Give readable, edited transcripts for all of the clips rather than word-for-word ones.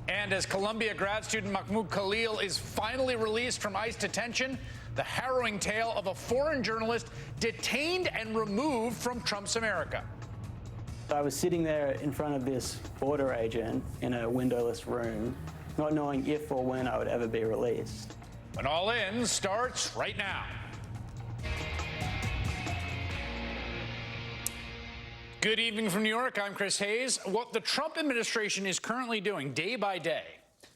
And as Columbia grad student Mahmoud Khalil is finally released from ICE detention, the harrowing tale of a foreign journalist detained and removed from Trump's America. I was sitting there in front of this border agent in a windowless room, not knowing if or when I would ever be released. When All In starts right now. Good evening from New York. I'm Chris Hayes. What the Trump administration is currently doing day by day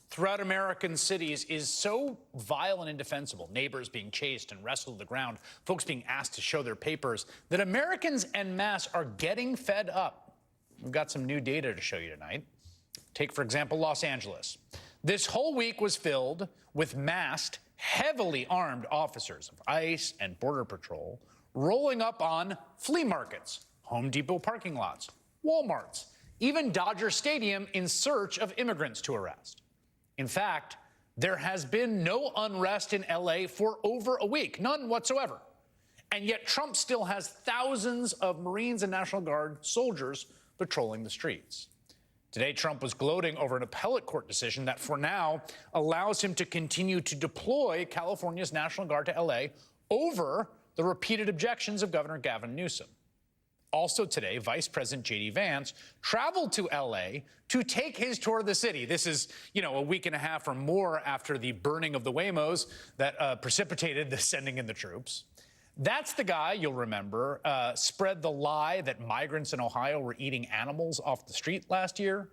throughout American cities is so vile and indefensible. Neighbors being chased and wrestled to the ground, folks being asked to show their papers, that Americans en masse are getting fed up. We've got some new data to show you tonight. Take, for example, Los Angeles. This whole week was filled with masked, heavily armed officers of ICE and Border Patrol rolling up on flea markets, Home Depot parking lots, Walmarts, even Dodger Stadium in search of immigrants to arrest. In fact, there has been no unrest in LA for over a week, none whatsoever. And yet Trump still has thousands of Marines and National Guard soldiers patrolling the streets. Today, Trump was gloating over an appellate court decision that, for now, allows him to continue to deploy California's National Guard to LA over the repeated objections of Governor Gavin Newsom. Also today, Vice President J.D. Vance traveled to L.A. to take his tour of the city. This is, a week and a half or more after the burning of the Waymos that precipitated the sending in the troops. That's the guy, you'll remember, spread the lie that migrants in Ohio were eating animals off the street last year.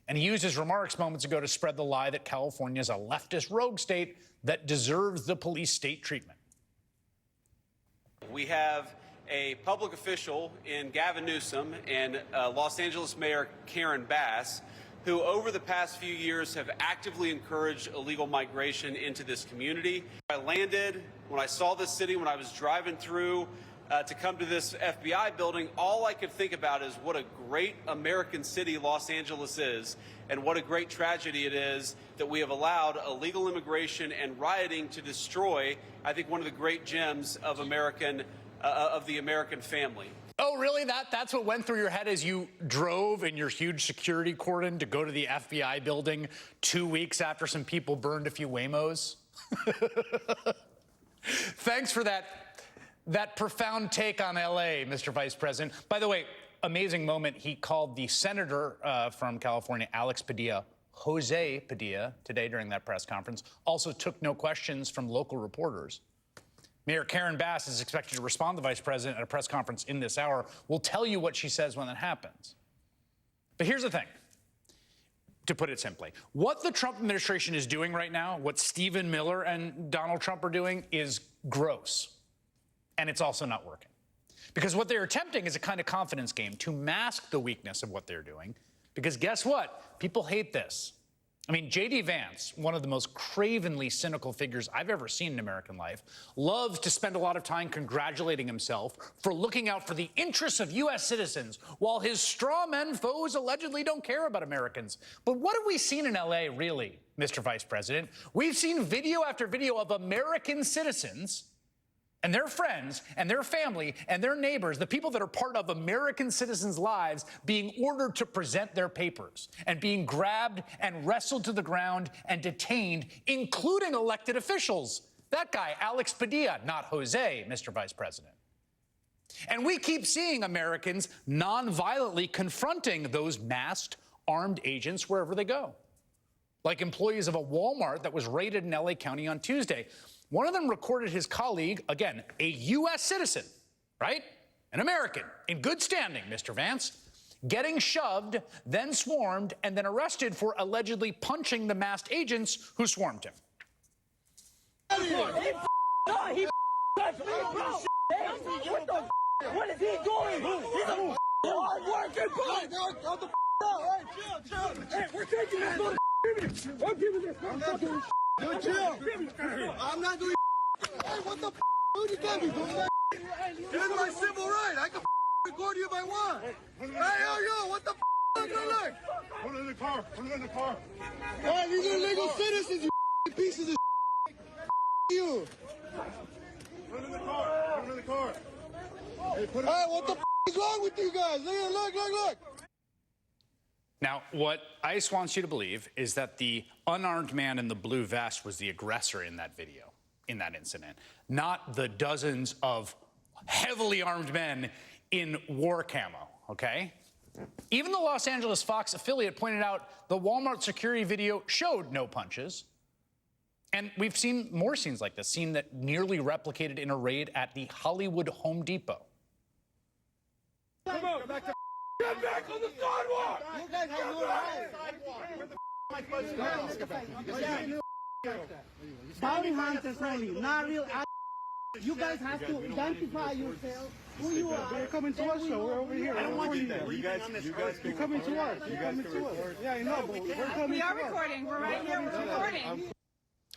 And he used his remarks moments ago to spread the lie that California is a leftist rogue state that deserves the police state treatment. We have a public official in Gavin Newsom and Los Angeles Mayor Karen Bass, who over the past few years have actively encouraged illegal migration into this community. When I saw this city, when I was driving through to come to this FBI building, all I could think about is what a great American city Los Angeles is, and what a great tragedy it is that we have allowed illegal immigration and rioting to destroy, I think, one of the great gems of the American family. Oh, really? That's what went through your head as you drove in your huge security cordon to go to the FBI building 2 weeks after some people burned a few Waymos? Thanks for that profound take on L.A., Mr. Vice President. By the way, amazing moment. He called the senator from California, Alex Padilla, Jose Padilla, today during that press conference. Also took no questions from local reporters. Mayor Karen Bass is expected to respond to the vice president at a press conference in this hour. We'll tell you what she says when that happens. But here's the thing, to put it simply. What the Trump administration is doing right now, what Stephen Miller and Donald Trump are doing, is gross. And it's also not working. Because what they're attempting is a kind of confidence game to mask the weakness of what they're doing. Because guess what? People hate this. I mean, J.D. Vance, one of the most cravenly cynical figures I've ever seen in American life, loves to spend a lot of time congratulating himself for looking out for the interests of U.S. citizens, while his straw men foes allegedly don't care about Americans. But what have we seen in L.A., really, Mr. Vice President? We've seen video after video of American citizens and their friends and their family and their neighbors, the people that are part of American citizens' lives, being ordered to present their papers and being grabbed and wrestled to the ground and detained, including elected officials. That guy, Alex Padilla, not Jose, Mr. Vice President. And we keep seeing Americans non-violently confronting those masked, armed agents wherever they go. Like employees of a Walmart that was raided in L.A. County on Tuesday. One of them recorded his colleague, again, a U.S. citizen, right? An American, in good standing, Mr. Vance, getting shoved, then swarmed, and then arrested for allegedly punching the masked agents who swarmed him. What is he doing? He's a hard-working boy. Hey, we're taking this. I'm giving this. Yo, chill. I'm not doing. Hey, what the dude? You can't be doing that. This is my civil right. I can record you if I want. Hey, yo, what the look? Put it in the car. Put it in the car. Hey, these are illegal citizens, you pieces of you. Put it in the car. Put it in the car. Hey, what the is wrong with you guys? Look. Now, what ICE wants you to believe is that the unarmed man in the blue vest was the aggressor in that video, in that incident, not the dozens of heavily armed men in war camo, okay? Even the Los Angeles Fox affiliate pointed out the Walmart security video showed no punches. And we've seen more scenes like this, scene that nearly replicated in a raid at the Hollywood Home Depot. Come on, get back on the sidewalk! You guys have no right. Bounty hunters only, not real. You guys have to identify yourself, who you are. They're coming to us, so we're over here. I don't want to do that. You guys You're coming to us. You're coming to us. Yeah, I know, but we're coming We to are us. recording. We're right here. We're recording.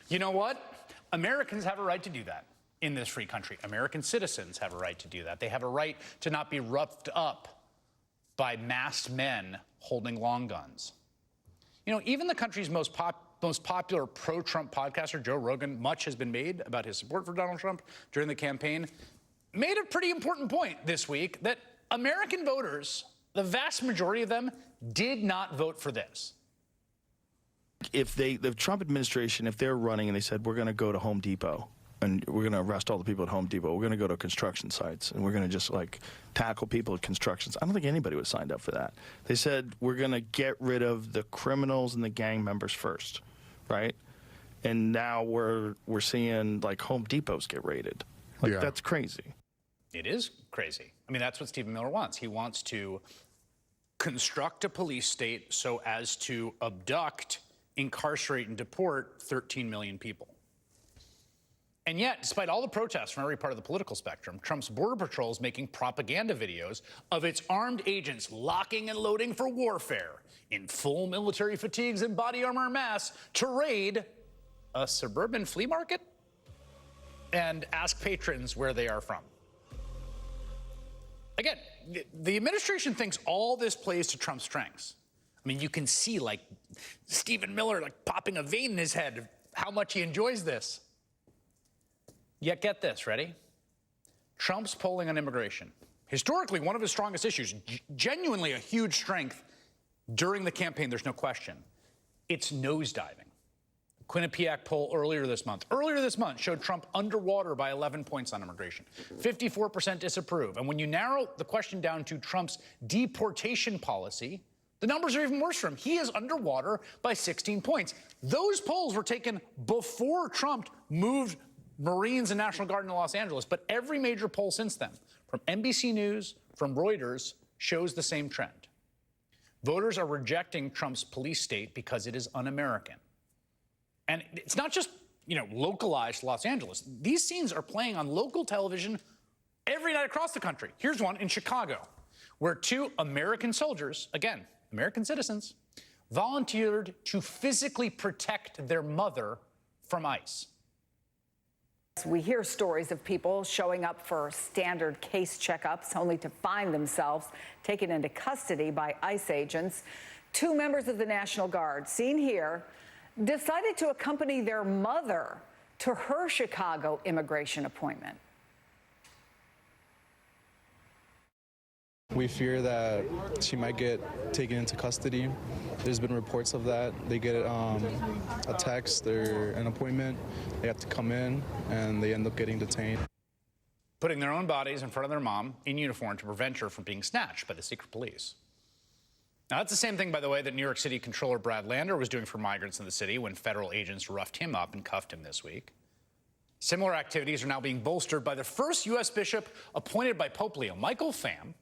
You know what? Americans have a right to do that in this free country. American citizens have a right to do that. They have a right to not be roughed up by masked men holding long guns. You know, even the country's most popular pro-Trump podcaster, Joe Rogan, much has been made about his support for Donald Trump during the campaign, made a pretty important point this week that American voters, the vast majority of them, did not vote for this. If the Trump administration, if they're running and they said, we're going to go to Home Depot and we're going to arrest all the people at Home Depot, we're going to go to construction sites and we're going to just like tackle people at constructions, I don't think anybody would have signed up for that. They said, we're going to get rid of the criminals and the gang members first, right? And now we're seeing like Home Depots get raided. Like, that's crazy. It is crazy. I mean, that's what Stephen Miller wants. He wants to construct a police state so as to abduct, incarcerate, and deport 13 million people. And yet, despite all the protests from every part of the political spectrum, Trump's Border Patrol is making propaganda videos of its armed agents locking and loading for warfare in full military fatigues and body armor mass to raid a suburban flea market and ask patrons where they are from. Again, the administration thinks all this plays to Trump's strengths. I mean, you can see, like, Stephen Miller, like, popping a vein in his head of how much he enjoys this. Yet get this, ready? Trump's polling on immigration, historically one of his strongest issues, genuinely a huge strength during the campaign, there's no question. It's nosediving. Quinnipiac poll earlier this month showed Trump underwater by 11 points on immigration. 54% disapprove. And when you narrow the question down to Trump's deportation policy, the numbers are even worse for him. He is underwater by 16 points. Those polls were taken before Trump moved Marines and National Guard into Los Angeles, but every major poll since then, from NBC News, from Reuters, shows the same trend. Voters are rejecting Trump's police state because it is un-American. And it's not just, localized to Los Angeles. These scenes are playing on local television every night across the country. Here's one in Chicago, where 2 American soldiers, again, American citizens, volunteered to physically protect their mother from ICE. We hear stories of people showing up for standard case checkups only to find themselves taken into custody by ICE agents. 2 members of the National Guard, seen here, decided to accompany their mother to her Chicago immigration appointment. We fear that she might get taken into custody. There's been reports of that. They get a text or an appointment. They have to come in, and they end up getting detained. Putting their own bodies in front of their mom in uniform to prevent her from being snatched by the secret police. Now, that's the same thing, by the way, that New York City Controller Brad Lander was doing for migrants in the city when federal agents roughed him up and cuffed him this week. Similar activities are now being bolstered by the first U.S. bishop appointed by Pope Leo, Michael Pham,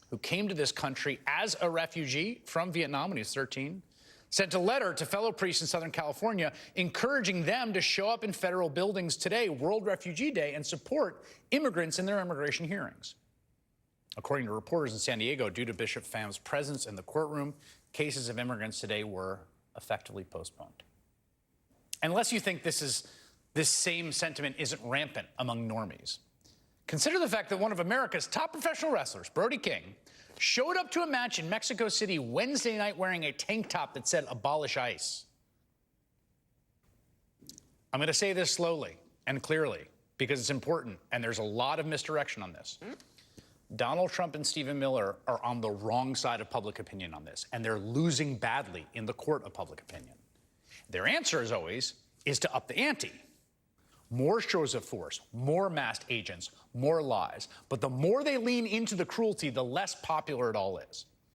who came to this country as a refugee from Vietnam when he was 13, sent a letter to fellow priests in Southern California encouraging them to show up in federal buildings today, World Refugee Day, and support immigrants in their immigration hearings. According to reporters in San Diego, due to Bishop Pham's presence in the courtroom, cases of immigrants today were effectively postponed. Unless you think this same sentiment isn't rampant among normies, consider the fact that one of America's top professional wrestlers, Brody King, showed up to a match in Mexico City Wednesday night wearing a tank top that said "Abolish ICE." I'm going to say this slowly and clearly because it's important, and there's a lot of misdirection on this. Donald Trump and Stephen Miller are on the wrong side of public opinion on this, and they're losing badly in the court of public opinion. Their answer, as always, is to up the ante. More shows of force, more masked agents, more lies. But the more they lean into the cruelty, the less popular it all is.